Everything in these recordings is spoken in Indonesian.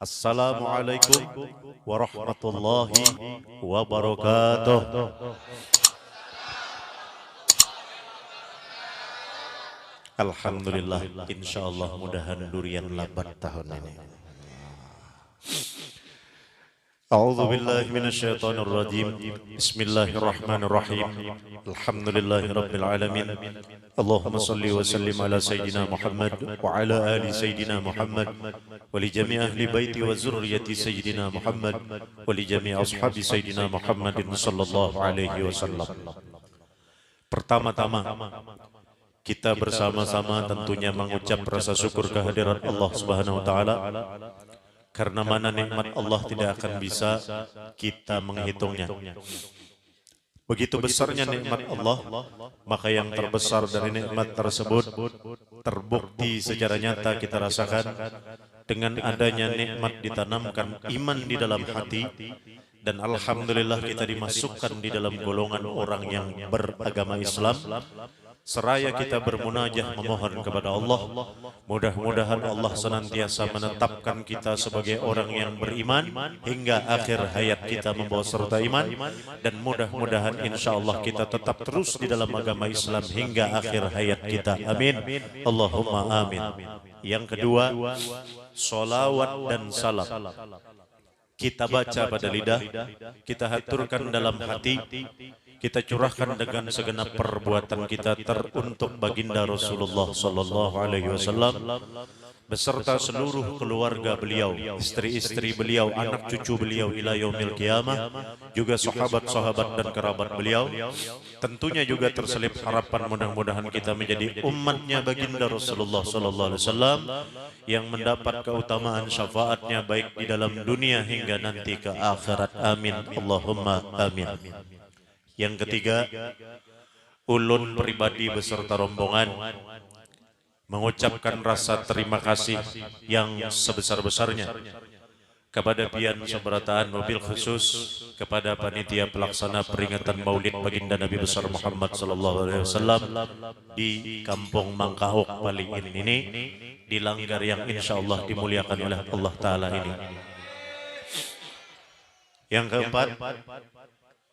Assalamualaikum warahmatullahi wabarakatuh. Alhamdulillah, insyaallah mudahan durian labat tahun ini. A'udzu billahi minasyaitonir rajim. Bismillahirrahmanirrahim. Alhamdulillahirabbil alamin. Allahumma shalli wa sallim ala sayyidina Muhammad wa ala ali sayyidina Muhammad wa li jami' ahli baiti wa zurriyyati sayyidina Muhammad wa li jami' ashabi sayyidina Muhammadin sallallahu alaihi wasallam. Pertama-tama kita bersama-sama tentunya mengucap rasa syukur kehadirat Allah Subhanahu wa taala. Karena mana nikmat Allah tidak akan bisa kita menghitungnya. Begitu besarnya nikmat Allah, maka yang terbesar dari nikmat tersebut terbukti secara nyata kita rasakan dengan adanya nikmat ditanamkan iman di dalam hati, dan alhamdulillah kita dimasukkan di dalam golongan orang yang beragama Islam. Seraya kita bermunajah memohon kepada Allah, mudah-mudahan Allah senantiasa menetapkan kita sebagai orang yang beriman hingga akhir hayat kita membawa serta iman, dan mudah-mudahan insyaallah kita tetap terus di dalam agama Islam hingga akhir hayat kita. Amin. Allahumma amin. Yang kedua, sholawat dan salam kita baca pada lidah, kita haturkan dalam hati, kita curahkan dengan segenap perbuatan kita teruntuk baginda Rasulullah sallallahu alaihi wasallam beserta seluruh keluarga beliau, istri-istri beliau, anak cucu beliau ila yaumil qiyamah, juga sahabat-sahabat dan kerabat beliau. Tentunya juga terselip harapan mudah-mudahan kita menjadi umatnya baginda Rasulullah sallallahu alaihi wasallam yang mendapat keutamaan syafaatnya baik di dalam dunia hingga nanti ke akhirat. Amin. Allahumma amin. Yang ketiga, ulun pribadi beserta rombongan mengucapkan rasa terima kasih yang sebesar-besarnya kepada Pian Seberataan, mobil khusus kepada panitia pelaksana peringatan Maulid baginda Nabi besar Muhammad sallallahu alaihi wasallam di Kampung Mangkaok Paliin ini, di Langgar yang insyaallah dimuliakan oleh Allah taala ini. Yang keempat,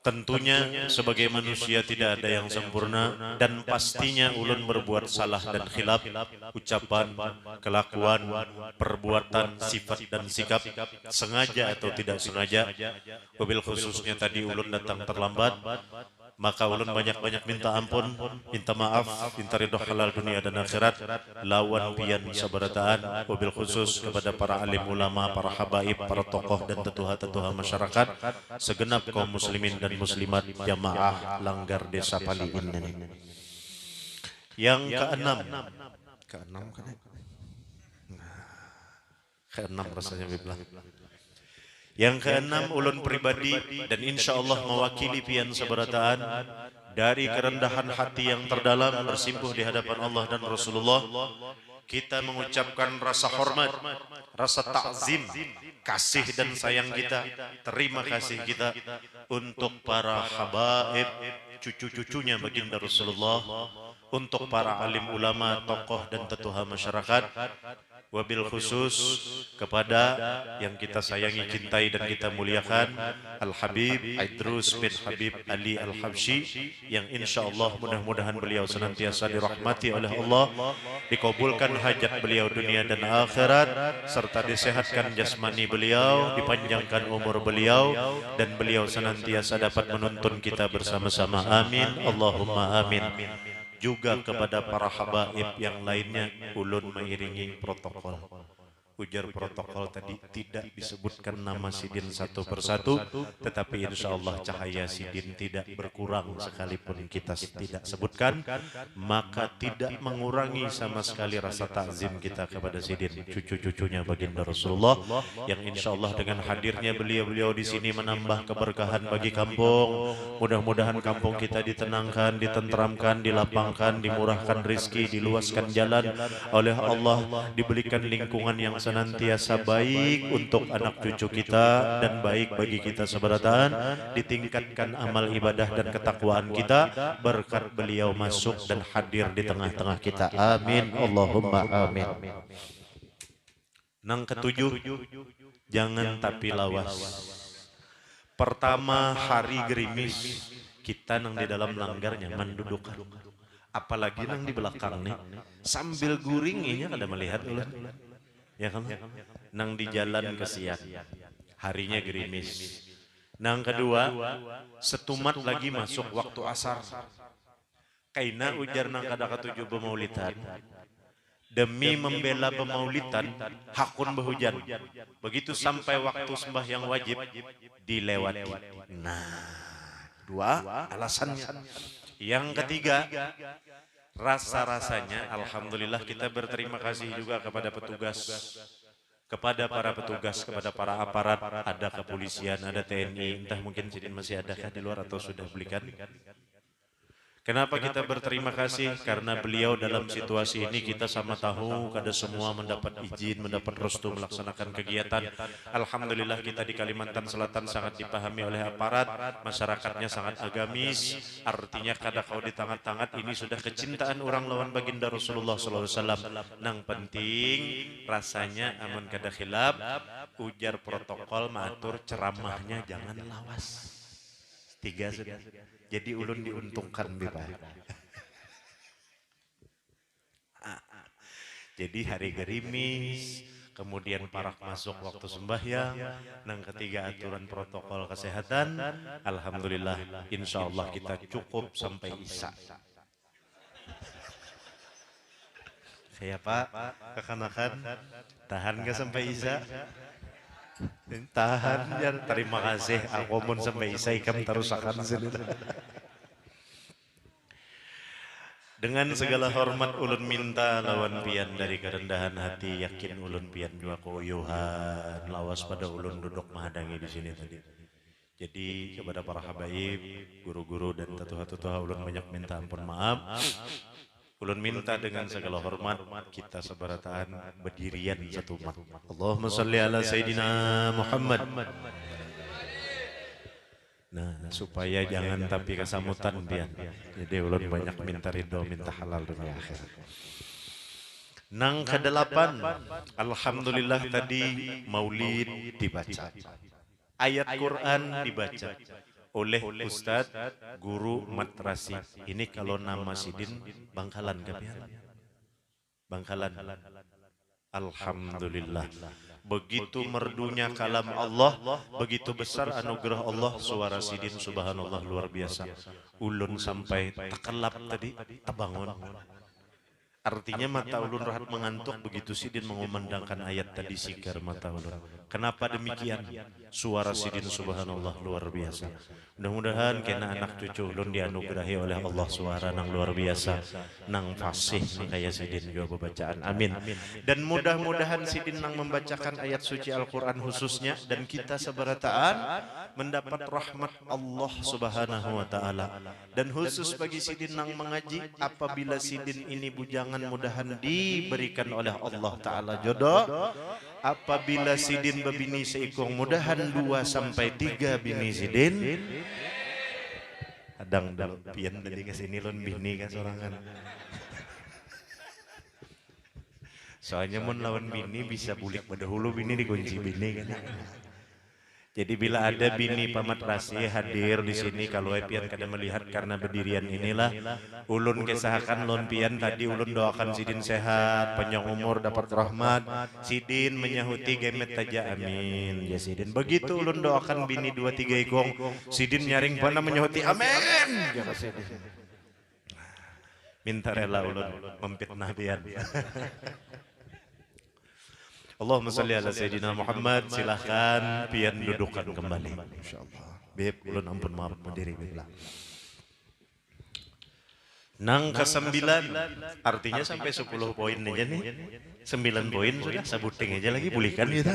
tentunya sebagai manusia tidak ada yang sempurna, dan pastinya ulun berbuat salah dan khilaf, ucapan, kelakuan, perbuatan, sifat dan sikap, sengaja atau tidak sengaja. Wabil khususnya tadi ulun datang terlambat, maka ulun banyak-banyak minta ampun, minta maaf, minta ridho halal dunia dan akhirat lawan Pian Seberataan, wabil khusus kepada para alim ulama, para habaib, para tokoh dan tetuha-tetuha masyarakat, segenap kaum muslimin dan muslimat jamaah Langgar Desa Paliin ini. Yang keenam rasanya bilang. Yang keenam, ulun pribadi dan insyaallah mewakili Pian Seberataan dari kerendahan hati yang terdalam bersimpuh di hadapan Allah dan Rasulullah, kita mengucapkan rasa hormat, rasa takzim, kasih dan sayang kita, terima kasih kita untuk para habaib, cucu-cucunya baginda Rasulullah, untuk para alim ulama, tokoh dan tetuha masyarakat, wabil khusus kepada yang kita sayangi, cintai dan kita muliakan Al-Habib Idrus bin Habib Ali Al-Habsyi, yang insyaallah mudah-mudahan beliau senantiasa dirahmati oleh Allah, dikabulkan hajat beliau dunia dan akhirat, serta disehatkan jasmani beliau, dipanjangkan umur beliau, dan beliau senantiasa dapat menuntun kita bersama-sama. Amin. Allahumma amin. Juga kepada para habaib yang lainnya, ulun mengiringi protokol. Ujar protokol tadi tidak disebutkan nama Sidin satu persatu, tetapi insyaallah cahaya Sidin tidak berkurang sekalipun kita tidak sebutkan, maka tidak mengurangi sama sekali rasa takzim kita kepada Sidin, cucu-cucunya baginda Rasulullah, yang insyaallah dengan hadirnya beliau-beliau di sini menambah keberkahan bagi kampung. Mudah-mudahan kampung kita ditenangkan, ditenteramkan, dilapangkan, dimurahkan rizki, diluaskan jalan oleh Allah, diberikan lingkungan yang senantiasa baik untuk anak cucu kita dan baik bagi kita Seberataan, ditingkatkan amal ibadah dan ketakwaan kita berkat beliau masuk dan hadir di tengah-tengah kita. Amin. Allahumma amin. Yang ketujuh, jangan tapi lawas. Pertama hari gerimis, kita nang di dalam langgar nyaman dudukan. Apalagi nang di belakang nih, sambil guringinya kada melihat ulah. Ya kan? Nang di jalan kesian, harinya gerimis. Nang kedua, setumat lagi masuk waktu asar. Kaina ujar nang kada katujuh pemaulitan. Demi membela pemaulitan, hakun berhujan. Begitu sampai waktu sembahyang wajib, dilewati. Nah, dua alasannya. Yang ketiga, rasa-rasanya alhamdulillah kita berterima kasih juga kepada petugas. Kepada para petugas, kepada para aparat, ada kepolisian, ada TNI, entah mungkin sidin masih adakah di luar atau sudah belikan. Kenapa kita berterima kasih? Karena beliau dalam situasi ini kita sama tahu kada semua mendapat izin, mendapat restu melaksanakan kegiatan. Alhamdulillah kita di Kalimantan Selatan sangat dipahami oleh aparat, masyarakatnya sangat agamis. Artinya kada kau di tangan-tangan ini sudah kecintaan orang lawan baginda Rasulullah SAW. Nang penting rasanya aman kada khilaf, ujar protokol matur ceramahnya jangan lawas. 3 sudah. Jadi ulun diuntungkan bebas. Jadi hari gerimis, kemudian parak masuk waktu sembahyang, nang ketiga aturan protokol kesehatan, alhamdulillah, insya Allah kita cukup sampai isya. Saya Pak, kekanakan, tahan gak sampai isya? Tahan ya, terima kasih. Aku pun sampai isya ikam terusakan sini. Dengan segala hormat ulun minta lawan pian dari kerendahan hati, yakin ulun pian juga koyuhan lawas pada ulun duduk menghadangi di sini tadi. Jadi kepada para habaib, guru-guru dan tetuha-tetuha ulun banyak minta ampun maaf. Ulun minta dengan segala hormat kita sebarataan berdirian satu umat. Allahumma salli ala Sayyidina Muhammad. Nah, supaya jangan tapi kesamutan pian. Jadi ulun banyak minta ridho, minta halal dunia akhirat. Nang ke-8, alhamdulillah tadi maulid dibaca. Ayat Quran dibaca oleh Ustadz Guru Matrasi. Ini kalau nama sidin Bangkalan kapian. Bangkalan. Alhamdulillah. Begitu merdunya kalam Allah, begitu besar anugerah Allah, suara sidin subhanallah luar biasa. Ulun sampai terkelap tadi, terbangun. Artinya mata ulun rahat mengantuk begitu sidin mengumandangkan ayat tadi sigar mata ulun. Kenapa demikian? Suara sidin subhanallah luar biasa. Mudah-mudahan kena anak cucu ulun dianugerahi oleh Allah suara nang luar biasa, nang fasih kayak sidin juga bacaan. Amin. Dan mudah-mudahan sidin nang membacakan ayat suci Al-Quran khususnya dan kita seberataan mendapat rahmat Allah subhanahu wa ta'ala. Dan khusus bagi sidin nang mengaji, apabila sidin ini bujangan mudahan diberikan oleh Allah ta'ala jodoh. Apabila sidin bebini seikung mudahan 2 sampai 3 bini sidin. Adang pian tadi kesini lon bini kan sorangan. Soalnya mun lawan bini bisa bulik pada hulu bini dikunci bini kan. Jadi bila ada bini Pamatrasi hadir di sini, kalau pian kada melihat karena berdirian inilah, ulun kesahakan lon pian tadi ulun doakan sidin sehat, panjang umur dapat rahmat, sidin menyahuti gemet taja amin. Ya sidin begitu ulun doakan bini 2-3 ikong, sidin nyaring pana menyahuti amin. Minta rela ulun memfitnah pian. Allahumma salli ala Sayyidina Muhammad. Silahkan pian dudukkan kembali. InsyaAllah. Beb, ulun ampun maaf berdiri. Nang ke-9, artinya sampai 10 poin aja nih. 9 poin sudah, sabuting aja lagi, pulihkan kita.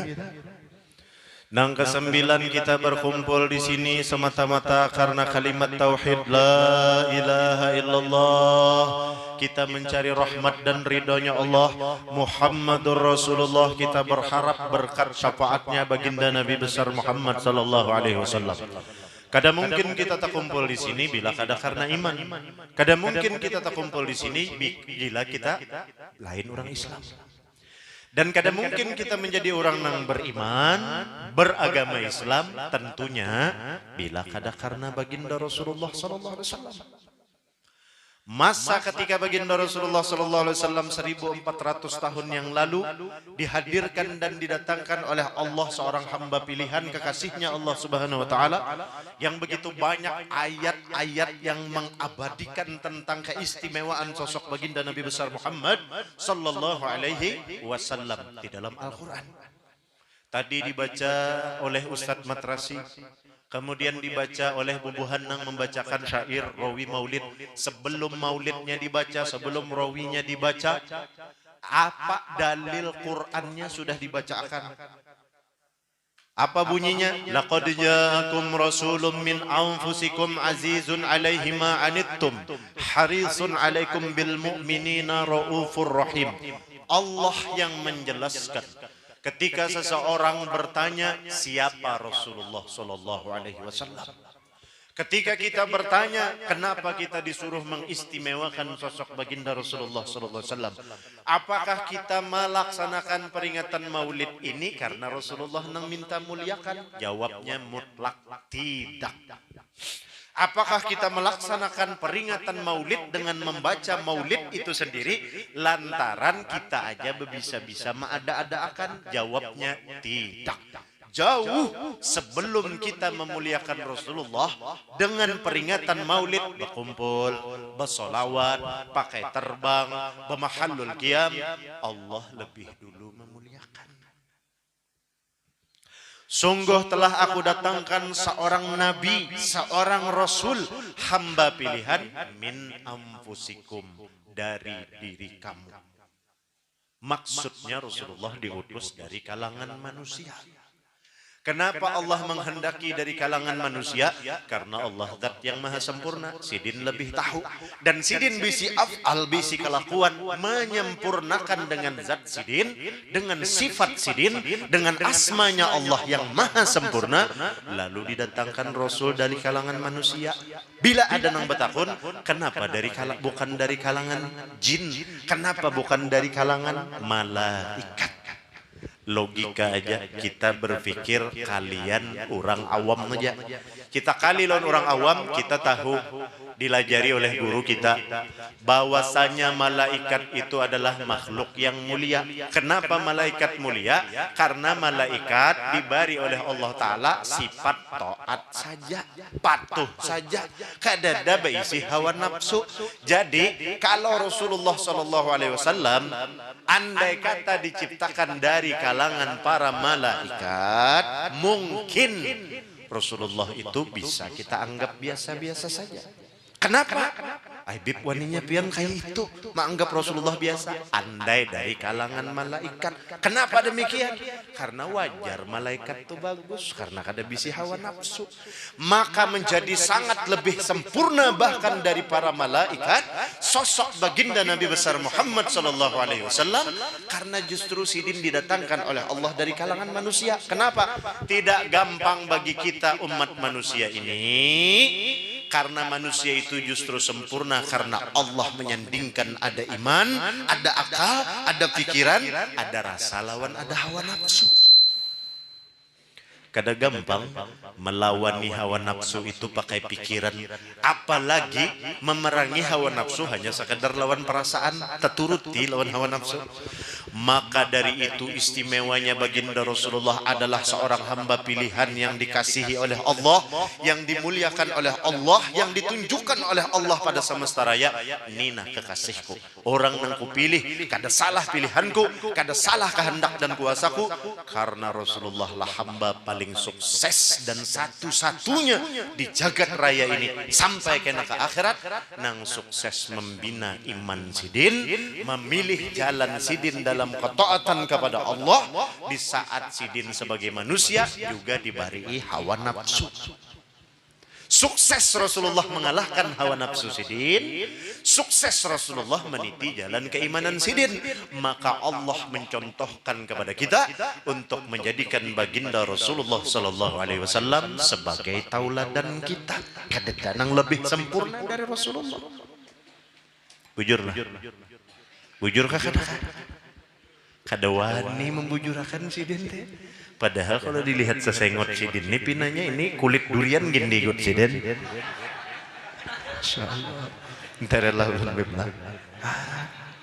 Nang ke-9 kita berkumpul di sini semata-mata karena kalimat tauhid la ilaha illallah. Kita mencari rahmat dan ridhonya Allah Muhammadur Rasulullah. Kita berharap berkat syafaatnya baginda Nabi besar Muhammad sallallahu alaihi wasallam. Kada mungkin kita tak kumpul di sini bila kada karena iman. Kada mungkin kita tak kumpul di sini bila kita lain orang Islam. Dan kadang mungkin kita menjadi orang yang beriman, beragama Islam, tentunya bila kada karena baginda Rasulullah sallallahu alaihi wasallam. Masa ketika baginda Rasulullah sallallahu alaihi wasallam 1400 tahun yang lalu dihadirkan dan didatangkan oleh Allah seorang hamba pilihan kekasihnya Allah Subhanahu wa taala yang begitu banyak ayat-ayat yang mengabadikan tentang keistimewaan sosok baginda Nabi besar Muhammad sallallahu alaihi wasallam di dalam Al-Qur'an. Tadi dibaca oleh Ustadz Matrasi, kemudian dibaca oleh Bubu Hanang membacakan syair rawi maulid. Sebelum maulidnya dibaca, sebelum rawinya dibaca, apa dalil Qur'annya sudah dibacakan. Apa bunyinya? Laqad ja'akum rasulun min anfusikum azizun 'alaihi ma 'anittum harisun 'alaikum bil mu'minina raufur rahim. Allah yang menjelaskan ketika seseorang bertanya siapa Rasulullah sallallahu alaihi wasallam. Ketika kita bertanya kenapa kita disuruh mengistimewakan sosok baginda Rasulullah sallallahu alaihi wasallam? Apakah kita melaksanakan peringatan Maulid ini karena Rasulullah yang minta muliakan? Jawabnya mutlak tidak. Apakah kita melaksanakan peringatan Maulid dengan membaca Maulid itu sendiri lantaran kita aja bisa-bisa mengada-adakan? Jawabnya tidak. Jauh sebelum kita memuliakan Rasulullah dengan peringatan Maulid, berkumpul, bersolawat, pakai terbang, bermahallul qiyam, Allah lebih dulu memuliakan. Sungguh telah aku datangkan seorang nabi, seorang rasul, hamba pilihan min anfusikum, dari diri kamu. Maksudnya Rasulullah diutus dari kalangan manusia. Kenapa Allah menghendaki dari kalangan manusia? Karena Allah zat yang maha sempurna. Sidin lebih tahu. Dan Sidin bisi af'al, bisi kelakuan, menyempurnakan dengan zat Sidin, dengan sifat Sidin, dengan asmanya Allah yang maha sempurna. Lalu didatangkan Rasul dari kalangan manusia. Bila ada nang betakun, kenapa bukan dari kalangan jin? Kenapa bukan dari kalangan malaikat? Logika aja kita berpikir kalian orang awam aja. Kita kali lawan orang awam, kita tahu dilajari oleh guru kita bahwasanya malaikat itu adalah makhluk yang mulia. Kenapa malaikat mulia? Karena malaikat diberi oleh Allah Ta'ala sifat taat saja, patuh saja, kadada berisi hawa nafsu. Jadi kalau Rasulullah SAW andai kata diciptakan dari kalangan para malaikat, mungkin Rasulullah itu bisa kita anggap biasa-biasa saja. Kenapa? Aibib waninya pian kayak itu menganggap Rasulullah biasa. Andai dari kalangan malaikat. Kenapa demikian? Karena wajar malaikat itu bagus, karena kada bisi hawa nafsu. Maka menjadi sangat lebih sempurna bahkan dari para malaikat sosok baginda Nabi besar Muhammad sallallahu alaihi wasallam, karena justru Sidin didatangkan oleh Allah dari kalangan manusia. Kenapa? Tidak gampang bagi kita umat manusia ini, karena manusia itu justru sempurna karena Allah menyandingkan ada iman, ada akal, ada pikiran, ada rasa lawan ada hawa nafsu. Kada gampang melawani hawa nafsu itu pakai pikiran, apalagi memerangi hawa nafsu hanya sekadar lawan perasaan, teturuti lawan hawa nafsu. Maka dari itu istimewanya baginda Rasulullah adalah seorang hamba pilihan yang dikasihi oleh Allah, yang dimuliakan oleh Allah, yang ditunjukkan oleh Allah pada semesta raya. Nina kekasihku, orang yang kupilih, kada salah pilihanku, kada salah kehendak dan kuasaku, karena Rasulullah lah hamba paling sukses dan satu-satunya di jagat raya ini sampai kena ke akhirat nang sukses membina iman Sidin, memilih jalan Sidin dalam ketaatan kepada Allah di saat Sidin sebagai manusia juga diberi hawa nafsu. Sukses Rasulullah mengalahkan hawa nafsu Sidin, sukses Rasulullah meniti jalan keimanan Sidin. Maka Allah mencontohkan kepada kita untuk menjadikan baginda Rasulullah sallallahu alaihi wasallam sebagai tauladan kita. Kada nang lebih sempurna dari Rasulullah. Bujurlah. Bujur kakak. Kada wani membujurakan Sidin teh. Padahal kalau dilihat sesengot Sidin ini pinanya ini kulit durian gendigut Sidin. Insyaallah. Entarlah ulun beblah.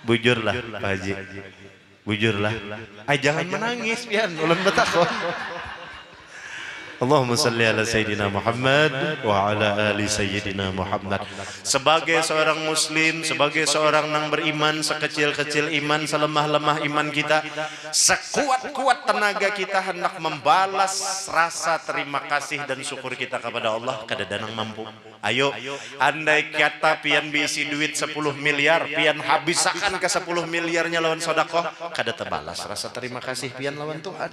Bujurlah Pak Haji. Bujurlah. Jangan menangis pian ulun betakon. Allahumma salli ala Sayyidina Muhammad wa ala ali Sayyidina Muhammad. Sebagai seorang muslim, sebagai seorang yang beriman, sekecil-kecil iman, selemah-lemah iman kita, sekuat-kuat tenaga kita hendak membalas rasa terima kasih dan syukur kita kepada Allah, kada danang mampu. Ayo, andai kata pian bisi duit 10 miliar, pian habisakan ke 10 miliarnya lawan sedekah, kada terbalas rasa terima kasih pian lawan Tuhan.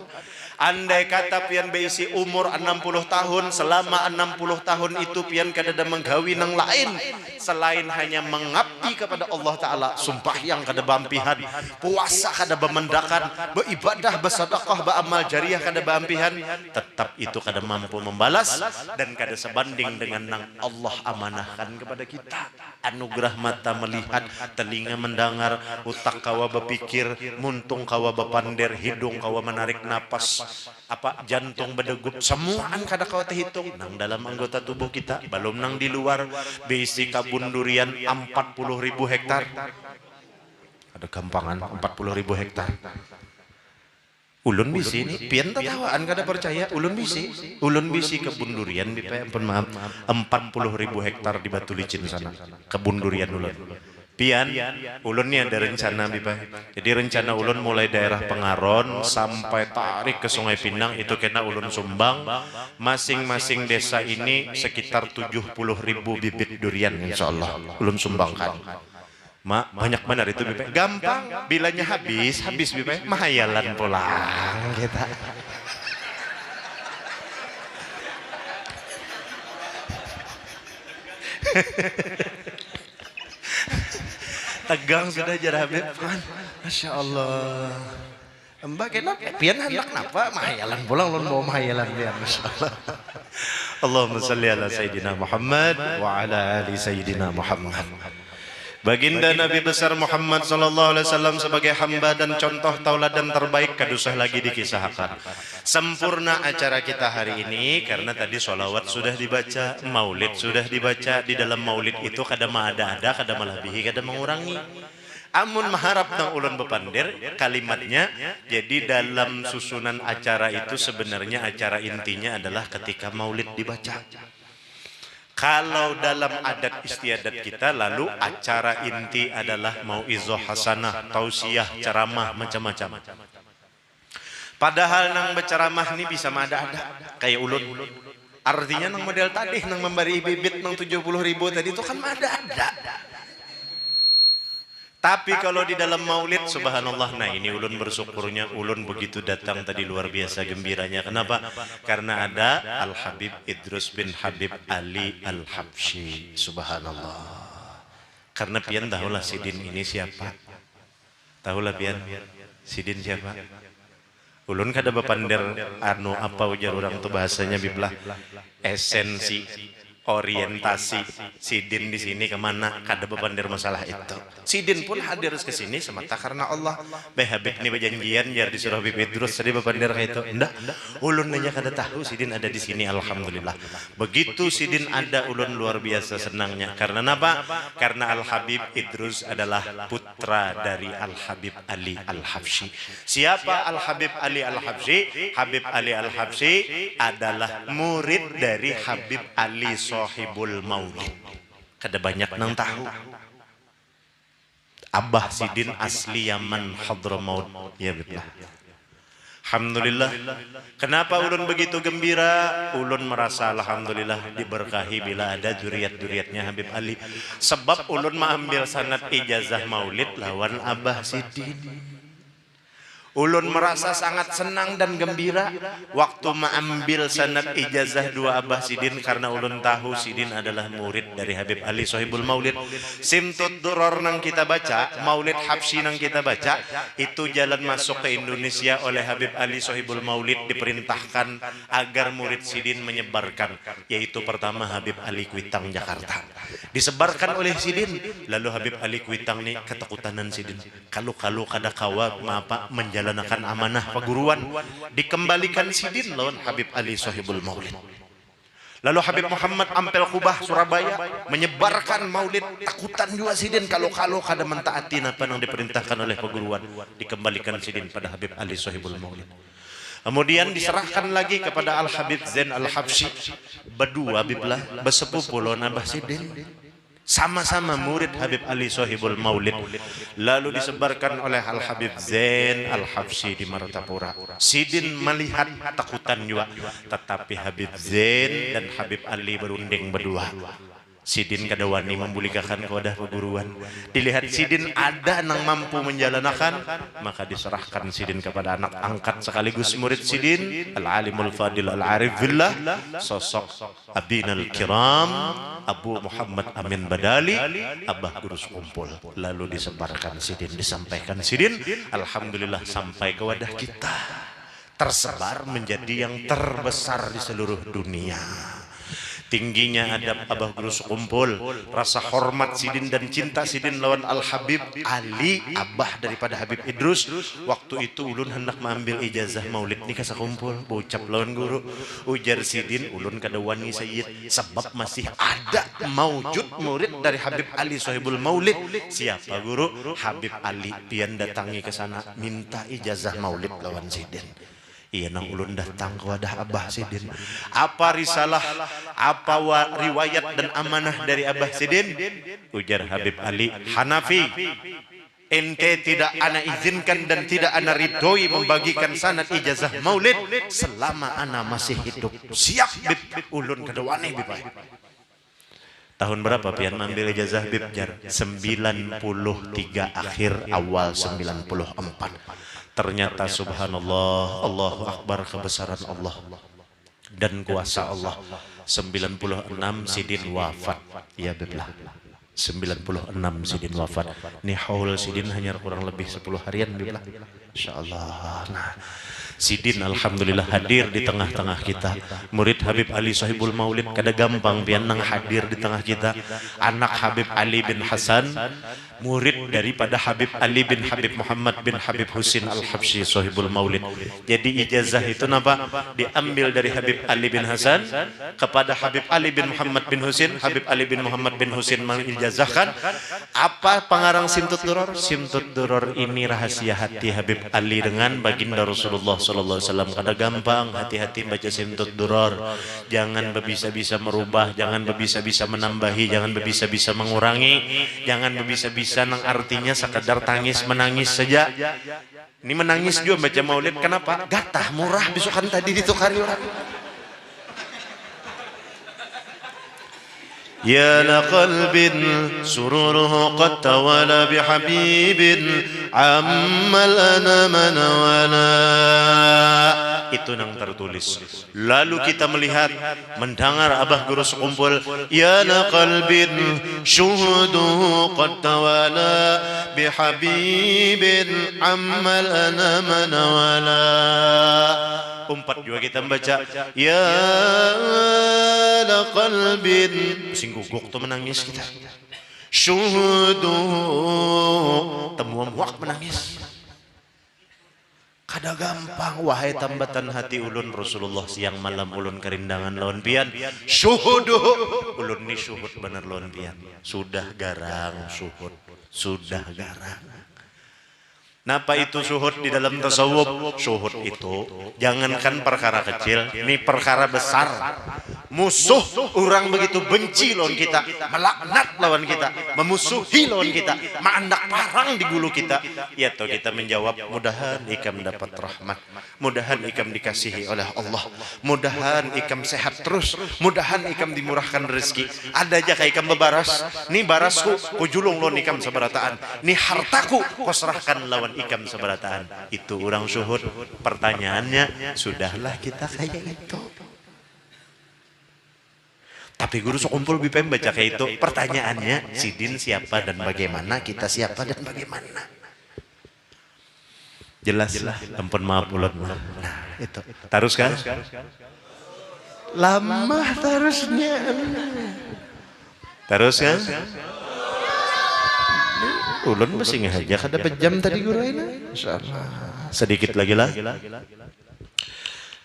Andai kata pian bisi umur 60 tahun, selama 60 tahun itu pian kada ada menggawi nang lain selain hanya mengabdi kepada Allah Ta'ala. Sumpah yang kada bampihan, puasa kada bemendakan, beribadah, bersedekah, beramal jariah kada bampihan, tetap itu kada mampu membalas dan kada sebanding dengan nang Allah amanahkan kepada kita. Anugerah mata melihat, telinga mendengar, utak kawa berpikir, muntung kawa bepander, hidung kawa menarik napas, jantung berdegup, semua kada kau terhitung nang dalam anggota tubuh kita, belum nang di luar. Bisi kabun durian 40.000 hektar, ada gampangan 40.000 hektar. Ulun bisi ini pian tatawaan kada percaya, ulun bisi kebun durian di maaf 40.000 hektar di Batu Licin sana, kebun durian ulun. Pian, ulun ni ada rencana Bipa. Jadi rencana ulun mulai daerah Pengaron sampai tarik ke Sungai Pinang itu kena ulun sumbang. Masing-masing desa ini sekitar 70.000 bibit durian insyaallah ulun sumbangkan. Mak, banyak benar itu Bipa. Gampang, bilanya habis Bipa. Mahayalan pulang kita. Tegang sudah jarah Habib kan. Masya Allah. Mbak kenapa? Pian hendak napa? Mahayalan pulang lon bawa mahayalan pian. Masya Allah. Allahumma salli ala Sayyidina Muhammad wa ala ali Sayyidina Muhammad. Baginda Nabi besar Muhammad sallallahu alaihi wasallam sebagai hamba dan contoh tauladan terbaik kadusah lagi dikisahkan. Sempurna acara kita hari ini karena tadi sholawat sudah dibaca, maulid sudah dibaca. Di dalam maulid itu kadang ada, kadang melebihi, kadang mengurangi. Amun maharap nang ulun bepandir kalimatnya. Jadi dalam susunan acara itu sebenarnya acara intinya adalah ketika maulid dibaca. Kalau dalam adat istiadat kita lalu acara inti adalah mauizah hasanah, tausiah, ceramah macam-macam. Padahal nang berceramah ini bisa ada kayak ulun. Artinya nang model tadi nang memberi bibit nang 70.000 tadi itu kan ada. Tapi kalau di dalam maulid subhanallah, nah ini ulun bersyukurnya ulun begitu datang tadi luar biasa gembiranya. Kenapa? Karena ada Al-Habib Idrus bin Habib Ali Al-Habsyi. Subhanallah. Karena pian tahulah Sidin ini siapa? Tahulah pian Sidin siapa? Ulun kada bepander apa ujar orang tu bahasanya biblah esensi orientasi Sidin di sini kemana, kada bepandir masalah itu. Sidin pun hadir ke sini semata karena Allah. Habib ini berjanjian jar disuruh Habib Idrus tadi bepandir kayak itu. Ndak, ulun nanya kada tahu Sidin ada di sini. Alhamdulillah. Begitu Sidin ada, ulun luar biasa senangnya. Karena apa? Karena Al Habib Idrus adalah putra dari Al Habib Ali Al Habsyi. Siapa Al Habib Ali Al Habsyi? Habib Ali Al Habsyi adalah murid dari Habib Ali Sohibul Maulid. Kada banyak nang tahu. Abah Sidin asli Yaman Hadramaut. Ya betul. Alhamdulillah. Kenapa ulun begitu gembira? Ulun merasa alhamdulillah diberkahi bila ada juriat-juriatnya Habib Ali. Sebab ulun mengambil sanad ijazah maulid lawan Abah Sidin. Ulun merasa sangat senang dan gembira waktu mengambil sanad ijazah dua Abah Sidin karena ulun tahu Sidin adalah murid dari Habib Ali Sohibul Maulid. Simtud Duror nang kita baca, Maulid Habsyi nang kita baca, itu jalan masuk ke Indonesia oleh Habib Ali Sohibul Maulid diperintahkan agar murid Sidin menyebarkan, yaitu pertama Habib Ali Kuitang Jakarta. Disebarkan oleh Sidin, lalu Habib Ali Kuitang ni ketakutanan Sidin. Kalau kada kawa menjadi menjalankan amanah peguruan, dikembalikan sidin lawan Habib Ali Sohibul Maulid. Lalu Habib Muhammad Ampel Kubah Surabaya menyebarkan maulid, takutan juga sidin kalau kada mentaatin apa yang diperintahkan oleh peguruan, dikembalikan sidin pada Habib Ali Sohibul Maulid. Kemudian diserahkan lagi kepada Al Habib Zain Al Habsyi, berdua biblah bersepupu lawan Abah Sidin, sama-sama murid Habib Ali Sohibul Maulid. Lalu disebarkan oleh Al Habib Zain Al Habsyi di Martapura. Sidin melihat takutan juga, tetapi Habib Zain dan Habib Ali berunding berdua. Sidin kada wani membulikakan kepada peguruan. Dilihat Sidin ada nang mampu menjalankan, maka diserahkan Sidin kepada anak angkat sekaligus murid Sidin, Al-Alimul Fadil Al-Arif Billah, sosok Abinal Kiram Abu Muhammad Amin Badali, Abah Guru Sekumpul. Lalu disebarkan Sidin, disampaikan Sidin, alhamdulillah sampai ke wadah kita, tersebar menjadi yang terbesar di seluruh dunia. Tingginya adab Abah Guru Sekumpul, rasa hormat Sidin dan cinta Sidin lawan Al Habib Ali, abah daripada Habib Idrus. Waktu itu ulun hendak mengambil ijazah maulid ni kasekumpul, ucap lawan guru, ujar Sidin, ulun kada wani Sayyid, sebab masih ada maujud murid dari Habib Ali Sohibul Maulid. Siapa guru? Habib Ali. Pian datangi ke sana minta ijazah maulid lawan Sidin. Iya nang ulun datang ke wadah Abah Sidin. Apa risalah, apa riwayat dan amanah dari Abah Sidin? Ujar Habib Ali, Hanafi, ente tidak ana izinkan dan tidak ana ridhoi membagikan sanad ijazah maulid selama ana masih hidup. Siap bib, ulun kada wani bib. Tahun berapa pian ambil ijazah bib jar? 93 akhir awal 94. Ternyata subhanallah, Allahu Akbar, kebesaran Allah dan kuasa Allah. 96 Sidin wafat. Ya biblah. 96 Sidin wafat. Ini haul Sidin hanya kurang lebih 10 harian biblah. Insyaallah. Nah, Sidin alhamdulillah hadir di tengah-tengah kita. Murid Habib Ali Sohibul Maulid kada gampang pian nang hadir di tengah kita. Anak Habib Ali bin Hasan, murid daripada Habib Ali bin Habib Muhammad bin Habib Husin Al Habsyi Sohibul Maulid. Jadi ijazah itu napa? Diambil dari Habib Ali bin Hasan kepada Habib Ali bin Muhammad bin Husin. Habib Ali bin Muhammad bin Husin mengijazahkan. Apa pengarang Simtut Duror? Simtut Duror ini rahasia hati Habib Ali dengan baginda Rasulullah sallallahu alaihi wasallam. Kada gampang, hati-hati baca Simtut Duror. Jangan berbisa-bisa merubah, jangan berbisa-bisa menambahi, jangan berbisa-bisa mengurangi, jangan berbisa-bisa nang artinya sekadar tangis menangis saja. Ini menangis juga baca maulid. Kenapa? Gatah murah besokan tadi ditukari orang. Ya la qalbin sururuhu qad tawala bihabibin ammal ana manawala. Itu yang tertulis. Lalu kita melihat, mendengar Abah Guru Sekumpul, ya la qalbin syuhuduhu qad tawala bihabibin ammal ana manawala. Umpat juga kita membaca, ya la qalbin, sing guguk tuh menangis kita. Syuhudu, temuam wak menangis. Kada gampang, wahai tambatan hati ulun Rasulullah siang malam ulun kerindangan lawan pian. Syuhudu, ulun ni syuhud bener lawan pian. Sudah garang syuhud, sudah garang. Napa itu syuhud di dalam tasawuf? Syuhud itu jangankan perkara kecil, ini perkara besar. Musuh orang begitu benci lawan kita, melaknat lawan kita, memusuhi lawan kita, mandak parang di gulu kita. Ya toh kita menjawab, mudahan ikam dapat rahmat, mudahan ikam dikasihi oleh Allah, mudahan ikam sehat terus, mudahan ikam dimurahkan rezeki. Ada aja kayak ikam bebaras, nih barasku kujulung lawan ikam seberataan, nih hartaku kau serahkan lawan ikam seberataan. Itu orang syuhud. Pertanyaannya, sudahlah kita kayak itu? Tapi Guru Sekumpul BPM baca kayak itu. Pertanyaannya, Sidin siapa dan bagaimana, kita siapa dan bagaimana? Jelas, ampun maaf ulat. Nah, itu. Terus kan? Lama terusnya. Terus kan? Ulun masih aja kada pejam tadi guru ini. Insyaallah. sedikit lagi lah.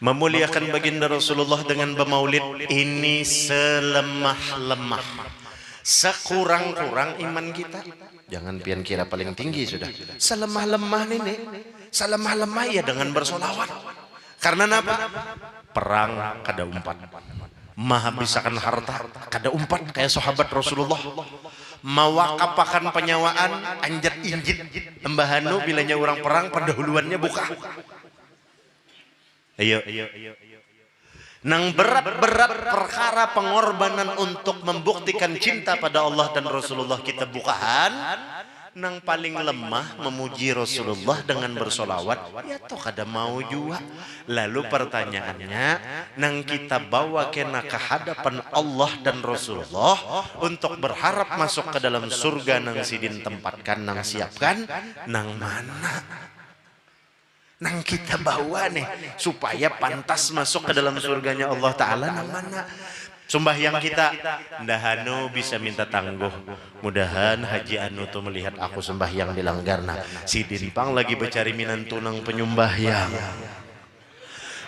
Memuliakan baginda Rasulullah dengan bermaulid ini selemah-lemah, sekurang-kurang iman kita. Jangan pian kira paling tinggi sudah. Selemah-lemah ini, selemah-lemah ya dengan bersolawat. Karena apa? Perang kada umpat, menghabiskan harta kada umpat kayak sahabat Rasulullah. Mawakapakan penyawaan anjat injit embahanu bilanya orang perang pendahuluannya buka. Ayo. Nang berat-berat perkara pengorbanan untuk membuktikan cinta pada Allah dan Rasulullah kita bukaan. Nang paling lemah memuji Rasulullah dengan bersolawat, ya toh kada mau juga. Lalu pertanyaannya, nang kita bawa kena ke hadapan Allah dan Rasulullah untuk berharap masuk ke dalam surga nang sidin tempatkan, nang siapkan, nang mana? Nang kita bawa nih supaya pantas masuk ke dalam surganya Allah Ta'ala, nang mana? Sembahyang kita, ndahanu bisa minta tangguh. Mudahan Haji Anu tuh melihat aku sembahyang dilanggarna. Si Dinpang lagi bercari minantu nang penyumbahyang.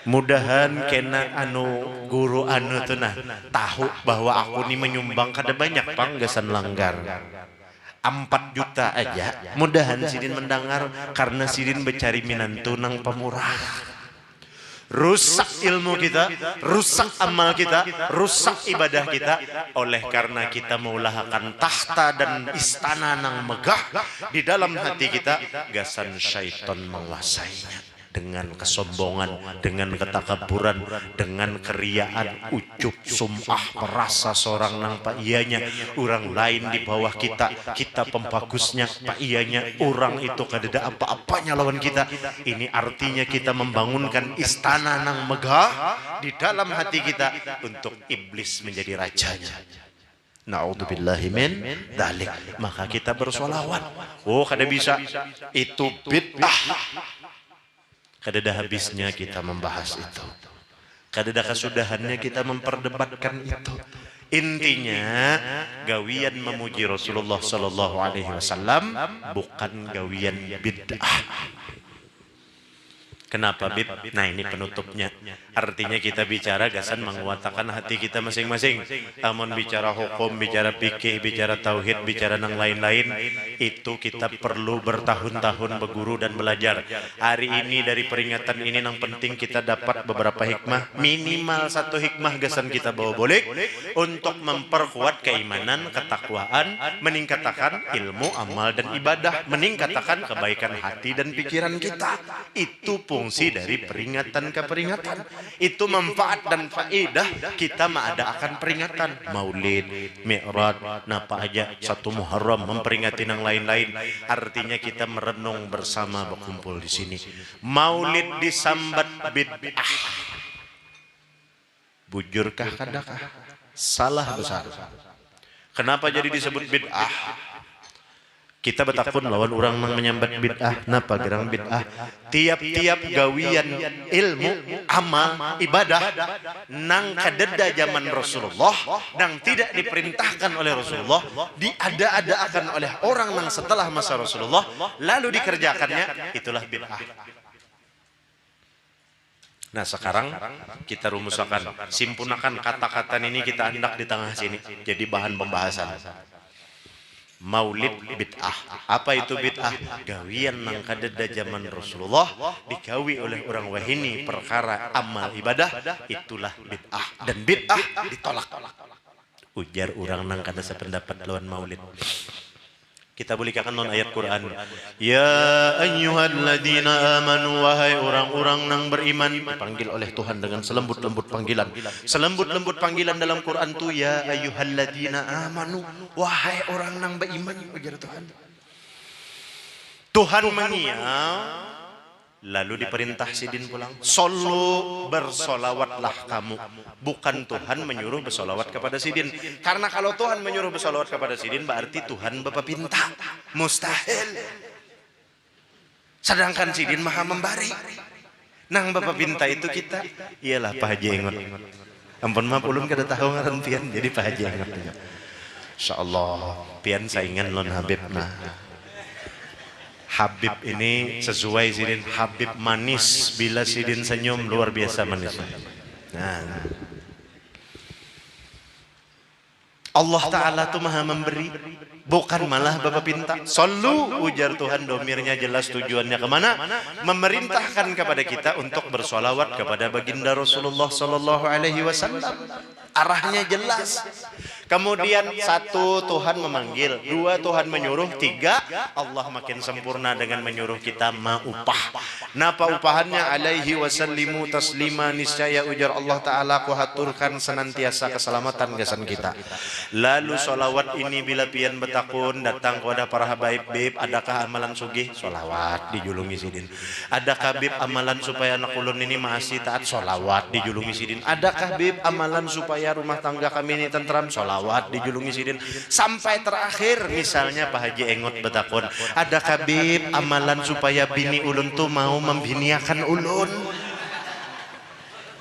Mudahan kena anu guru anu tuh nah tahu bahwa aku nih menyumbang kada banyak panggasan langgar. 4 juta aja. Mudahan Sidin mendengar karena Sidin bercari minantu nang pemurah. Rusak ilmu kita, rusak amal kita, rusak ibadah kita oleh karena kita meulahakan tahta dan istana nang megah di dalam hati kita, gasan syaitan menguasainya dengan kesombongan, dengan ketakaburan, dengan keriaan, ucup, sum'ah, merasa seorang nang pak iyanya, orang lain di bawah kita, kita pembagusnya pak iyanya, orang itu kadada apa-apanya lawan kita. Ini artinya kita membangunkan istana nang megah di dalam hati kita untuk iblis menjadi rajanya. Na'udzubillahi min dzalik. Maka kita bersolawat. Oh, kada bisa. Itu bid'ah. Kadada habisnya kita membahas itu. Kadada kesudahannya kita memperdebatkan itu. Intinya gawian memuji Rasulullah sallallahu alaihi wasallam bukan gawian bid'ah. Kenapa bid? Nah ini penutupnya. Artinya kita bicara gasan menguatakan hati kita masing-masing. Amun bicara hukum, bicara fikih, bicara tauhid, bicara nang lain-lain, itu kita perlu bertahun-tahun berguru dan belajar. Hari ini dari peringatan ini nang penting kita dapat beberapa hikmah, minimal 1 hikmah gasan kita bawa boleh untuk memperkuat keimanan, ketakwaan, meningkatkan ilmu, amal dan ibadah, meningkatkan kebaikan hati dan pikiran kita. Itu fungsi dari peringatan ke peringatan. Itu manfaat dan faedah kita mengadakan peringatan Maulid, Mi'raj, napa aja 1 Muharram memperingati yang lain-lain. Artinya kita merenung bersama berkumpul di sini. Maulid disambat bid'ah. Bujurkah kadakah? Salah besar. Kenapa jadi disebut bid'ah? Kita bertakun lawan orang yang menyambat bid'ah. Napa gerang bid'ah? Tiap-tiap gawian ilmu, amal, ibadah nang kadeda zaman Rasulullah, nang tidak diperintahkan oleh Rasulullah, diada-adakan oleh orang nang setelah masa Rasulullah, lalu dikerjakannya, itulah bid'ah. Nah sekarang kita rumuskan, simpunakan kata-kata ini kita hendak di tengah sini jadi bahan pembahasan. Maulid bid'ah. Apa itu bid'ah? Gawian nang kadeda zaman Rasulullah digawi oleh orang wahini perkara amal ibadah, itulah bid'ah. Dan bid'ah ditolak. Ujar orang nang kada sependapat lawan maulid. Kita bolehkan non ayat Quran. Ya ayyuhalladzina amanu, wahai orang-orang nang beriman. Dipanggil oleh Tuhan dengan selembut-lembut panggilan. Selembut-lembut panggilan dalam Quran tu ya ayyuhalladzina amanu, wahai orang nang beriman, ujar Tuhan. Tuhan mengiau, lalu diperintah Sidin pulang. Solo bersolawatlah kamu. Bukan Tuhan menyuruh bersolawat kepada Sidin. Karena kalau Tuhan menyuruh bersolawat kepada Sidin, berarti Tuhan Bapa pinta. Mustahil. Sedangkan Sidin maha memberi. Nang Bapa pinta itu kita. Iyalah Pak Haji Engot. Ampun maaf ulun kada tahu ngaran pian jadi Pak Haji Engot. Insyaallah pian saingan lon Habib nah. Habib ini sesuai Sidin, Habib manis, bila Sidin senyum luar biasa manis. Nah, Allah Ta'ala tuh maha memberi, bukan malah bapak pinta. Sallu, ujar Tuhan, domirnya jelas tujuannya kemana? Memerintahkan kepada kita untuk bersolawat kepada baginda Rasulullah Sallallahu Alaihi Wasallam. Arahnya jelas. Kemudian satu, Tuhan memanggil, dua, Tuhan menyuruh, tiga, Allah makin sempurna dengan menyuruh kita ma'upah. Napa upahannya? Alaihi wasallimu taslima, niscaya ujar Allah Ta'ala ku haturkan senantiasa keselamatan gasan kita. Lalu solawat ini bila pian betakun datang kepada para habaib bib, adakah amalan sugih? Solawat dijulungi Sidin. Adakah bib amalan supaya anak ulun ini masih taat? Solawat dijulungi Sidin. Adakah bib amalan supaya rumah tangga kami ini tentram? Solawat dijulungi Sidin. Sampai terakhir misalnya Pak Haji Engot betakun, adakah bib amalan supaya bini ulun tuh mau membiniakan ulun?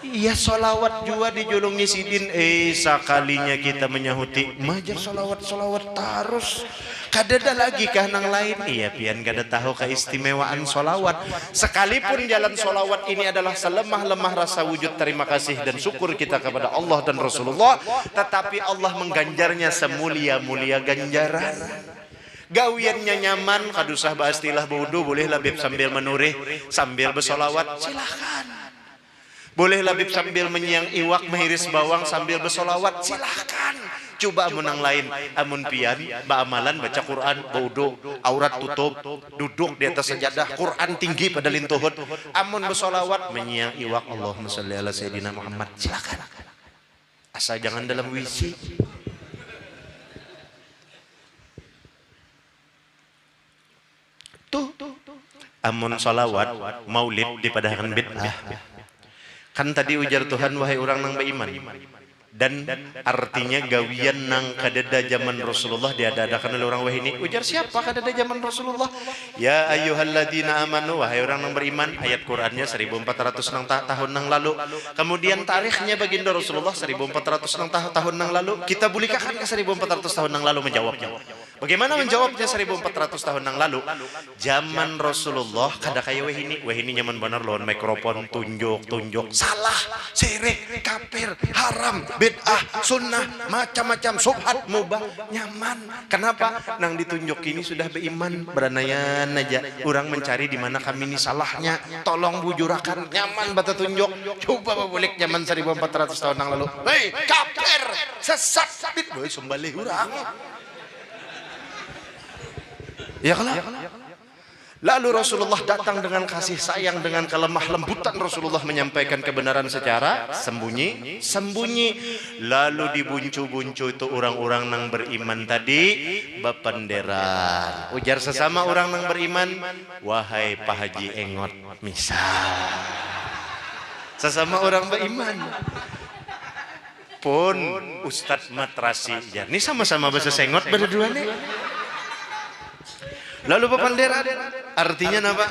Iya, solawat juga dijulungi Sidin. Sekalinya kita menyahuti majar solawat terus. Kadada lagi kah nang lain? Iya pian kada tahu keistimewaan solawat. Sekalipun jalan solawat ini adalah selemah-lemah rasa wujud terima kasih dan syukur kita kepada Allah dan Rasulullah, tetapi Allah mengganjarnya semulia-mulia ganjaran. Gawiannya nyaman, kadusah baastilah wudu, boleh labib sambil menurih, sambil bersolawat, silahkan. Boleh labib sambil menyiang iwak, mengiris bawang sambil bersolawat, silahkan. Coba menang lain, amun pian, amalan baca Quran, wudu, aurat tutup, duduk di atas sajadah, Quran tinggi pada lintuhut, amun bersolawat, menyiang iwak, Allahumma sholli ala sayyidina Muhammad, silahkan. Asal jangan dalam WC. Tuh, amun solawat, maulid dipadahkan bid'ah. Kan tadi ujar Tuhan, wahai orang nang beriman, dan artinya gawian nang kadada zaman Rasulullah diadakan oleh orang wahini. Ujar siapa kadada zaman Rasulullah? Ya ayyuhalladzina amanu, wahai orang nang beriman. Ayat Qurannya 1400 tahun nang lalu. Kemudian tarikhnya baginda Rasulullah 1400 tahun nang lalu. Kita bulikakan ke 1400 tahun nang lalu menjawabnya. Bagaimana menjawabnya 1400 tahun yang lalu? Zaman Rasulullah kada kaya wahini nyaman benar lawan mikrofon tunjuk salah, syirik, kafir, haram, bid'ah, sunnah, macam-macam subhat, mubah, nyaman. Kenapa? Nang ditunjuk ini sudah beriman, beranayan aja. Orang mencari di mana kami ini salahnya, tolong bujurakan, nyaman bata tunjuk. Coba balik zaman 1400 tahun yang lalu. Hei, kafir, sesat, bid'ah, sembali urang. Ya kalau lalu Rasulullah datang dengan kasih sayang, dengan kelemah lembutan Rasulullah menyampaikan kebenaran secara sembunyi. Lalu dibuncu-buncu itu orang-orang nang beriman tadi bependeran. Ujar sesama orang nang beriman, wahai Pak Haji Engot, misal sesama orang beriman pun Ustadz Matrasi, ya ini sama-sama bahasa sengot berdua nih. Lalu bepanderan artinya apa?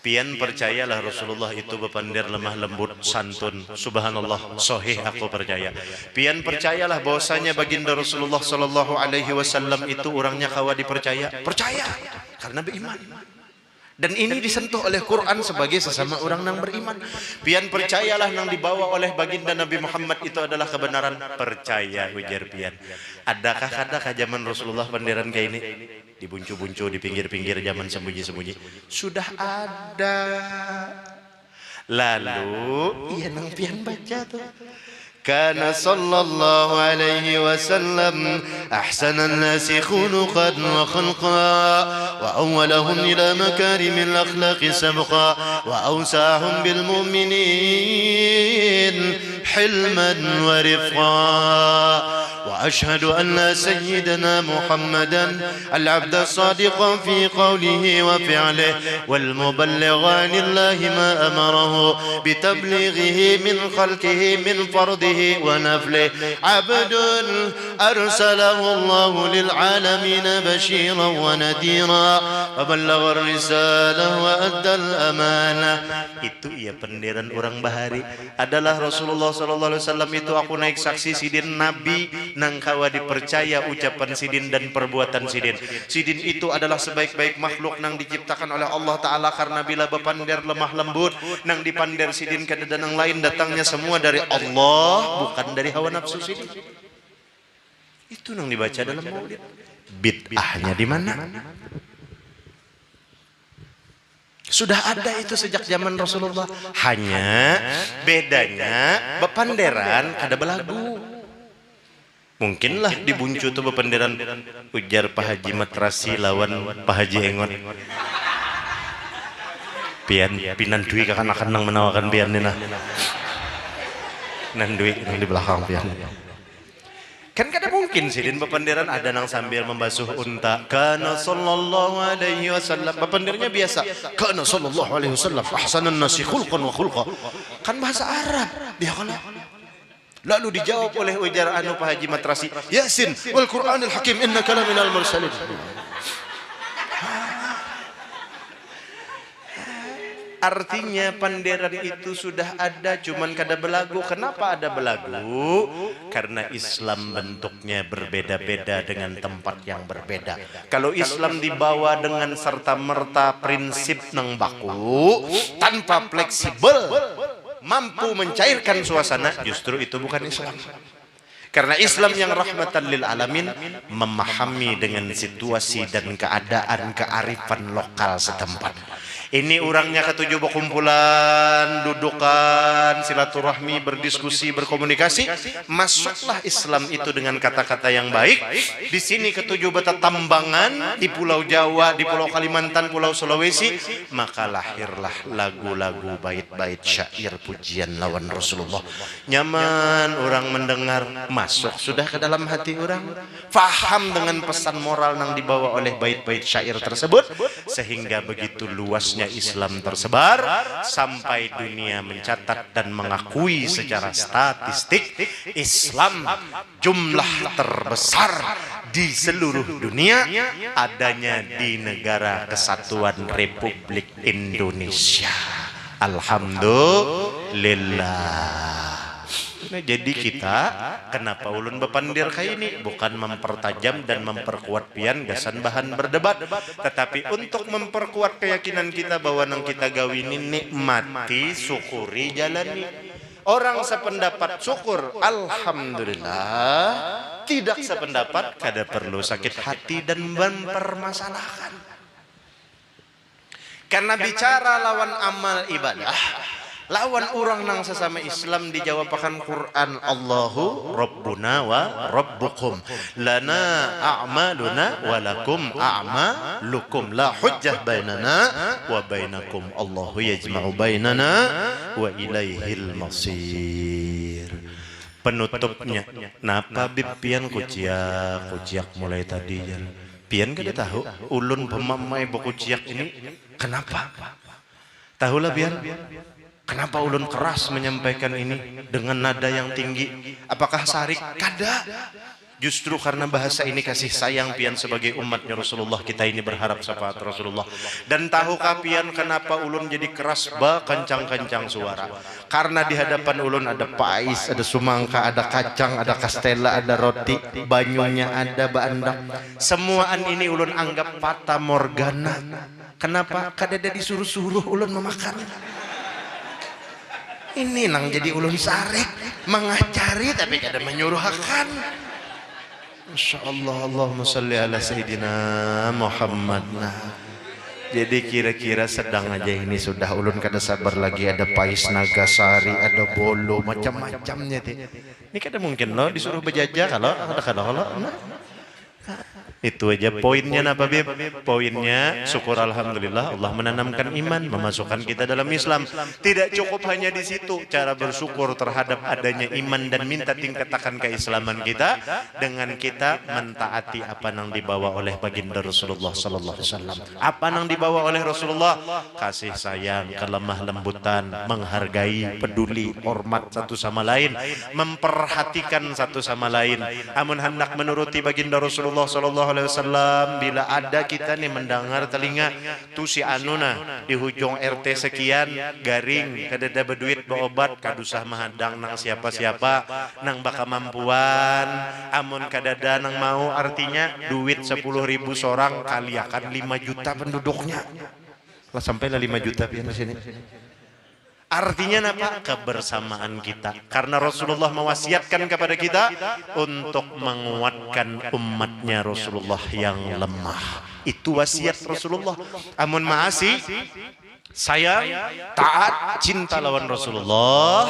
Pian percayalah Rasulullah itu bepander lemah lembut santun. Subhanallah, sahih aku percaya. Pian percayalah bahwasanya baginda Rasulullah sallallahu alaihi wasallam itu orangnya kawa dipercaya. Percaya karena beriman. Dan ini disentuh oleh Quran sebagai sesama orang yang beriman. Pian percayalah yang dibawa oleh baginda Nabi Muhammad itu adalah kebenaran. Percaya ujar pian. Adakah kadakah zaman Rasulullah panderan kayak ini? Dibuncu-buncu di pinggir-pinggir zaman sembunyi-sembunyi. Sudah ada. Lalu iya nang pian baca tuh. كان صلى الله عليه وسلم أحسن الناس خلقا وخلقا وأولهم إلى مكارم الأخلاق سبقا وأوسعهم بالمؤمنين حلما ورفقا وأشهد أن سيدنا محمدا العبد الصادق في قوله وفعله والمبلغ عن الله ما أمره بتبليغه من خلقه من فرضه ونفله عبد أرسله الله للعالمين بشيرا ونذيرا wa ballagha risalah wa addal amanah. Itu ia penderan orang bahari adalah Rasulullah sallallahu alaihi wasallam. Itu aku naik saksi sidin nabi nang kawa dipercaya ucapan sidin dan perbuatan sidin. Sidin itu adalah sebaik-baik makhluk nang diciptakan oleh Allah taala, karena bila bepander lemah lembut nang dipander sidin kada danang lain, datangnya semua dari Allah, bukan dari hawa nafsu sidin. Itu nang dibaca dalam maulid. Bid'ahnya di mana? Sudah ada itu sejak zaman Rasulullah. Hanya bedanya bepanderan ada belagu. Mungkinlah di Buncu tuh bepanderan ujar Pak Haji Matrasi lawan Pak Haji Engon. Pinan Dwi kakan-kakan nang menawarkan pian nina. Nan Dwi nang di belakang pian. Kan kada mungkin sidin bepanderan ada nang sambil membasuh unta. Kana sallallahu alaihi wasallam. Bepandernya biasa. Kana sallallahu alaihi wasallam ahsanun nasi khulqan wa khulqa. Kan bahasa Arab. Dia kalau lalu dijawab oleh ujar Pak Haji Matrasi, Yasin wal Qur'anil Hakim innaka laminal mursalin. Artinya panderan itu sudah ada, cuman kada belagu. Kenapa ada belagu? Karena Islam bentuknya berbeda-beda dengan tempat yang berbeda. Kalau Islam dibawa dengan serta-merta prinsip nang baku, tanpa fleksibel, mampu mencairkan suasana, justru itu bukan Islam. Karena Islam yang rahmatan lil alamin memahami dengan situasi dan keadaan kearifan lokal setempat. Ini orangnya ketujuh berkumpulan, dudukan, silaturahmi, berdiskusi, berkomunikasi. Masuklah Islam itu dengan kata-kata yang baik. Di sini ketujuh bertambangan di Pulau Jawa, di Pulau Kalimantan, Pulau Sulawesi. Maka lahirlah lagu-lagu bait-bait syair pujian lawan Rasulullah. Nyaman orang mendengar, masuk sudah ke dalam hati orang. Faham dengan pesan moral yang dibawa oleh bait-bait syair tersebut. Sehingga begitu luas Islam tersebar sampai dunia mencatat dan mengakui secara statistik Islam jumlah terbesar di seluruh dunia adanya di Negara Kesatuan Republik Indonesia. Alhamdulillah. Nah, jadi kita kenapa ulun bepandir kayak ini? Bukan mempertajam dan memperkuat pian gasan bahan berdebat, tetapi untuk memperkuat keyakinan kita bahwa nang kita gawini nikmati, syukuri, jalani. Orang sependapat syukur, alhamdulillah. Tidak sependapat kada perlu sakit hati dan mempermasalahkan. Karena bicara lawan amal ibadah, lawan orang nang sesama Islam dijawabakan Quran, Allahu Rabbuna wa Rabbukum lana a'maluna wa lakum a'malukum la hujjah bainana wa bainakum Allahu yajma'u bainana wa ilaihil masir. Penutupnya, napa bib pian kuciak mulai tadi ya. Pian kada tahu ulun pemamai kuciak ini kenapa? Tahulah pian. Kenapa ulun keras menyampaikan ini dengan nada yang tinggi? Apakah sarik? Kada. Justru karena bahasa ini kasih sayang pian sebagai umatnya Rasulullah, kita ini berharap syafaat Rasulullah. Dan tahukah pian kenapa ulun jadi keras kencang-kencang suara? Karena di hadapan ulun ada pais, ada sumangka, ada kacang, ada kastela, ada roti, banyunya ada bandang. Semuaan ini ulun anggap fata morgana. Kenapa? Kada ada disuruh-suruh ulun memakan. Ini nang jadi ulun sarik, mengacari tapi kada menyuruhkan. Masya Allah, Allahumma salli ala Sayyidina Muhammad. Nah, jadi kira-kira sedang aja ini sudah ulun kada sabar lagi, ada pais nagasari, ada bolo, macam-macamnya. Ini kada mungkin loh disuruh berjajah kalau nah. Itu aja poinnya apa Bib? Poinnya syukur alhamdulillah Allah menanamkan iman, memasukkan kita dalam Islam. Tidak cukup hanya di situ, cara bersyukur terhadap adanya iman dan minta tingkatkan keislaman kita dengan kita mentaati apa yang dibawa oleh baginda Rasulullah sallallahu alaihi wasallam. Apa yang dibawa oleh Rasulullah? Kasih sayang, kelemah lembutan, menghargai, peduli, hormat satu sama lain, memperhatikan satu sama lain. Amun hendak menuruti baginda Rasulullah sallallahu SAW, bila ada kita nih mendengar telinga tu si anuna di hujung RT sekian garing kadada berduit berobat kadusah mahadang nang siapa-siapa nang baka mampuan amun kadada nang mau, artinya duit 10.000 seorang kali akan 5 juta penduduknya lah, sampailah 5 juta pian sini. Artinya apa? Kebersamaan kita. Karena Rasulullah mewasiatkan kepada kita untuk menguatkan umatnya Rasulullah yang lemah. Itu wasiat Rasulullah. Amun maasi, sayang, taat, cinta lawan Rasulullah,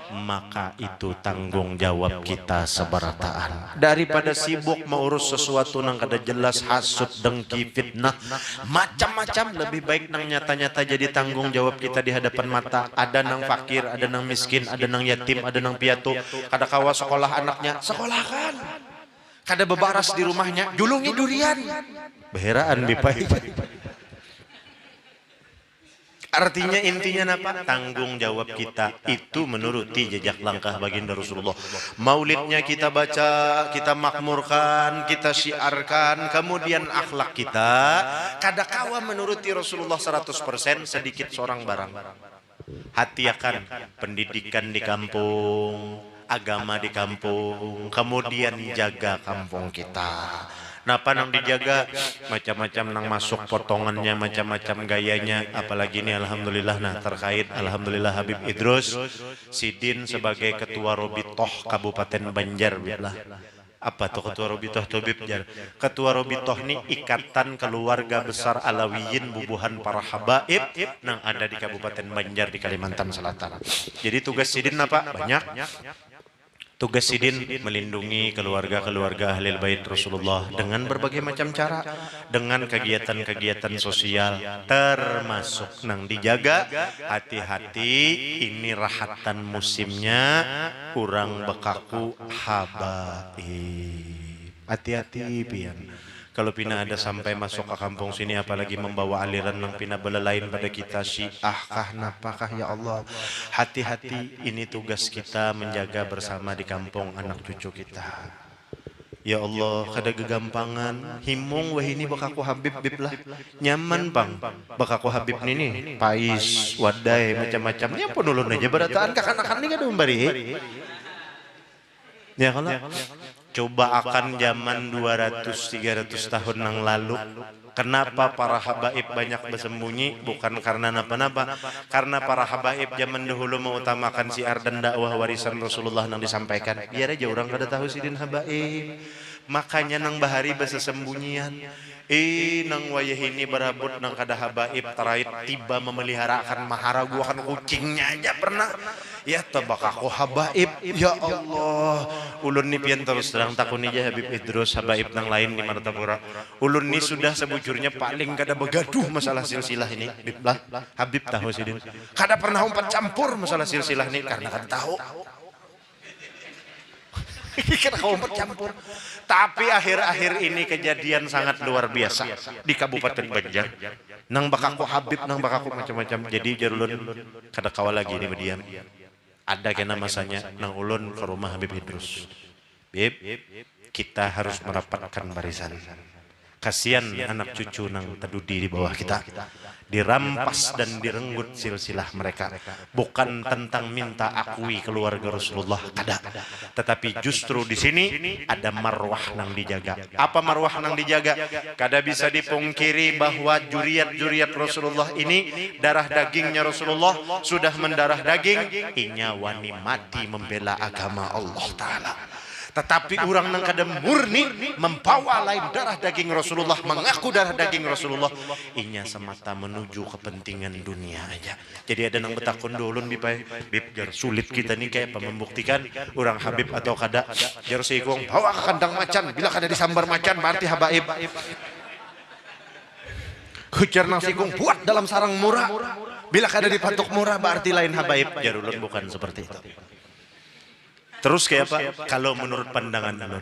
maka itu tanggung jawab kita seberataan. Daripada sibuk mengurus sesuatu nang kada jelas, hasut, dengki, fitnah, macam-macam, lebih baik nang nyata-nyata jadi tanggung jawab kita di hadapan mata. Ada nang fakir, ada nang miskin, ada nang yatim, ada nang piatu. Kada kawa sekolah anaknya, sekolahkan. Kada bebaras di rumahnya, julungi durian. Beheraan bipai. Artinya intinya apa? Tanggung jawab kita itu menuruti jejak langkah baginda Rasulullah. Maulidnya kita baca, kita makmurkan, kita syiarkan, kemudian akhlak kita kada kawa menuruti Rasulullah 100%, sedikit seorang barang. Hati akan pendidikan di kampung, agama di kampung, kemudian jaga kampung kita. Napa nang dijaga, macam-macam nang masuk potongannya, macam-macam gayanya, apalagi ini alhamdulillah nah terkait alhamdulillah Habib Idrus Sidin sebagai ketua Robitoh Kabupaten Banjar lah. Apa tuh ketua Robitoh tuh Bib? Ketua Robitoh ini ikatan keluarga besar Alawiyin bubuhan para habaib nang ada di Kabupaten Banjar di Kalimantan Selatan. Jadi tugas Sidin apa? Banyak. Tugas Sidin melindungi keluarga-keluarga Ahlul Bait Rasulullah dengan berbagai macam cara, dengan kegiatan-kegiatan sosial, termasuk nang dijaga hati-hati ini rahatan musimnya kurang bekaku habaib. Hati-hati pian. Kalau pina ada sampai masuk ke kampung sini, apalagi membawa aliran yang pina belelain pada kita, syiah kah, napakah, ya Allah. Hati-hati, ini tugas kita menjaga bersama di kampung anak cucu kita. Ya Allah, kada gegampangan, himung wah ini bakaku Habib bib lah. Nyaman bang, bakaku Habib ini, pais, wadai, macam-macamnya pun ulun aja berataan kakak-kakak ini kada memberi. Ya kalau coba akan zaman 200-300 tahun yang lalu, kenapa para habaib banyak bersembunyi? Bukan karena napa-napa, karena para habaib zaman dahulu mengutamakan syiar dan dakwah warisan Rasulullah yang disampaikan. Biar aja orang kada tahu sidin habaib, makanya nang bahari bersembunyian. Nang wayah ini berabut nang kada habaib terait tiba memeliharakan maharagu akan kucingnya aja pernah. Ya tabak aku habaib, ya Allah. Ulun ni pian terus terang takun aja Habib Idrus habaib nang lain di Martapura. Ulun ni sudah sebujurnya paling kada begaduh masalah silsilah ini. Biblah Habib tahu sidin. Kada pernah umpat campur masalah silsilah ini karena kada tahu. Kada umpat campur. Tapi akhir-akhir ini kejadian sangat luar biasa di Kabupaten Banjar. Nang bakaku Habib, nang bakaku macam-macam. Jadi jarulun kada kawal lagi ini berdiam. Ada kena masanya nang ulun ke rumah Habib Idrus. Bib, kita harus merapatkan barisan. Kasihan anak cucu nang terdudi di bawah kita, dirampas dan direnggut silsilah mereka. Bukan tentang minta akui keluarga Rasulullah, kada. Tetapi justru di sini ada marwah nang dijaga. Apa marwah nang dijaga? Kada bisa dipungkiri bahwa juriat-juriat Rasulullah ini, darah dagingnya Rasulullah sudah mendarah daging, inya wani mati membela agama Allah Ta'ala. Tetapi orang nang kada murni membawa lain darah daging Rasulullah, mengaku darah daging Rasulullah, inya semata menuju kepentingan dunia aja. Jadi ada nang betakun dolun bipai, bib jar sulit kita nih kayak apa membuktikan orang Habib atau kada. Jar sikung bawa ke kandang macan, bila kada disambar macan berarti habaib. Hujar nang sikung buat dalam sarang murah, bila kada dipatuk murah berarti lain habaib. Jar ulun bukan seperti itu. Terus kayak apa? Kalau menurut pandangan ulun,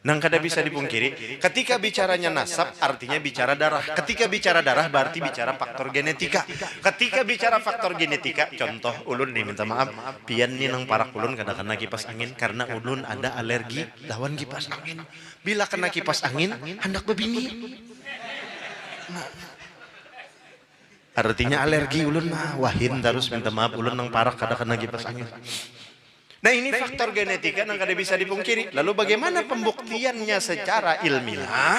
Nang kada bisa dipungkiri, ketika bicaranya nasab artinya bicara darah. Ketika bicara darah berarti bicara faktor genetika. Ketika bicara faktor genetika, contoh ulun nih minta maaf, pian nih nang parak ulun kada kena kipas angin karena ulun ada alergi lawan kipas angin. Bila kena kipas angin, hendak bebini. Nah, artinya alergi ulun mah wahin terus minta maaf ulun nang parak kada kena kipas angin. Nah ini faktor genetika yang kada bisa dipungkiri. Lalu bagaimana pembuktiannya secara ilmiah?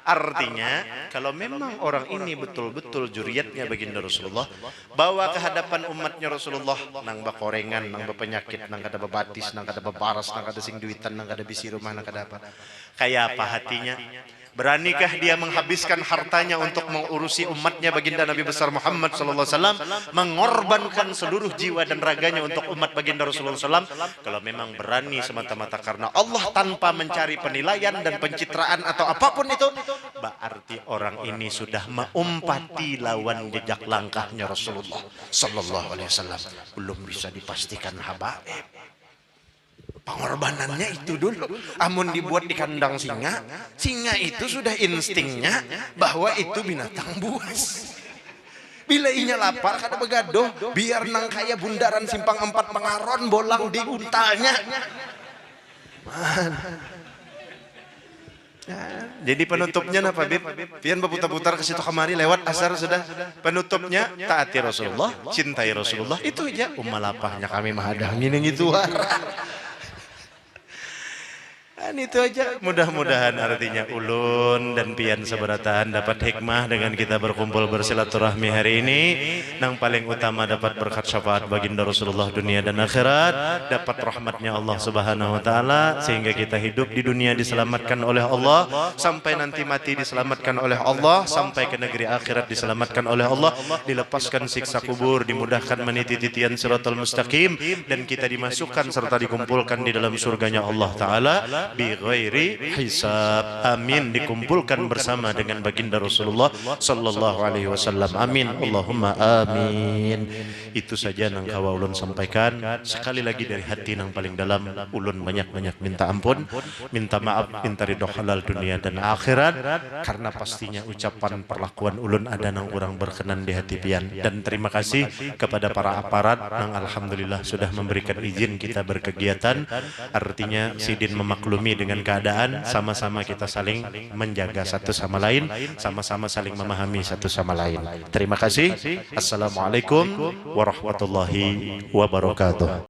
Artinya kalau memang orang ini betul-betul juriatnya baginda Rasulullah, bawa ke hadapan umatnya Rasulullah nang bakorengan, nang bepenyakit, nang kada bebatis, nang kada beparas, nang kada sing duitan, nang kada bisi rumah, nang kada apa. Kayak apa hatinya? Beranikah dia menghabiskan hartanya untuk mengurusi umatnya baginda Nabi besar Muhammad sallallahu alaihi wasallam, mengorbankan seluruh jiwa dan raganya untuk umat baginda Rasulullah SAW? Kalau memang berani semata-mata karena Allah tanpa mencari penilaian dan pencitraan atau apapun itu, berarti orang ini sudah mengumpati lawan jejak langkahnya Rasulullah sallallahu alaihi wasallam. Belum bisa dipastikan habaib. Pengorbanannya itu dulu. Amun dibuat di kandang singa, singa itu sudah instingnya bahwa itu binatang buas. Bila inya lapar kada begadoh, biar nang kaya bundaran simpang 4 Pengaron bolang di untanya. Jadi penutupnya apa Bib? Pian berputar-putar ke situ kemari lewat asar sudah. Penutupnya taati Rasulullah, cintai Rasulullah. Itu aja. Umalapahnya kami mahadangin yang itu. Dan itu aja, mudah-mudahan artinya ulun dan pian seberatan dapat hikmah dengan kita berkumpul bersilaturahmi hari ini. Yang paling utama dapat berkat syafaat baginda Rasulullah dunia dan akhirat, dapat rahmatnya Allah subhanahu wa ta'ala, sehingga kita hidup di dunia diselamatkan oleh Allah, sampai nanti mati diselamatkan oleh Allah, sampai ke negeri akhirat diselamatkan oleh Allah, dilepaskan siksa kubur, dimudahkan meniti titian siratal mustaqim, dan kita dimasukkan serta dikumpulkan di dalam surganya Allah ta'ala bi ghairi hisab. Amin. Dikumpulkan bersama dengan baginda Rasulullah sallallahu alaihi wasallam. Amin. Allahumma amin. Itu saja nang kawa ulun sampaikan. Sekali lagi dari hati nang paling dalam, ulun banyak-banyak minta ampun, minta maaf, minta ridho halal dunia dan akhirat, karena pastinya ucapan perlakuan ulun ada nang kurang berkenan di hati pian. Dan terima kasih kepada para aparat nang alhamdulillah sudah memberikan izin kita berkegiatan. Artinya sidin memaklumi dengan keadaan, sama-sama kita saling menjaga satu sama lain, sama-sama saling memahami satu sama lain. Terima kasih. Assalamualaikum warahmatullahi wabarakatuh.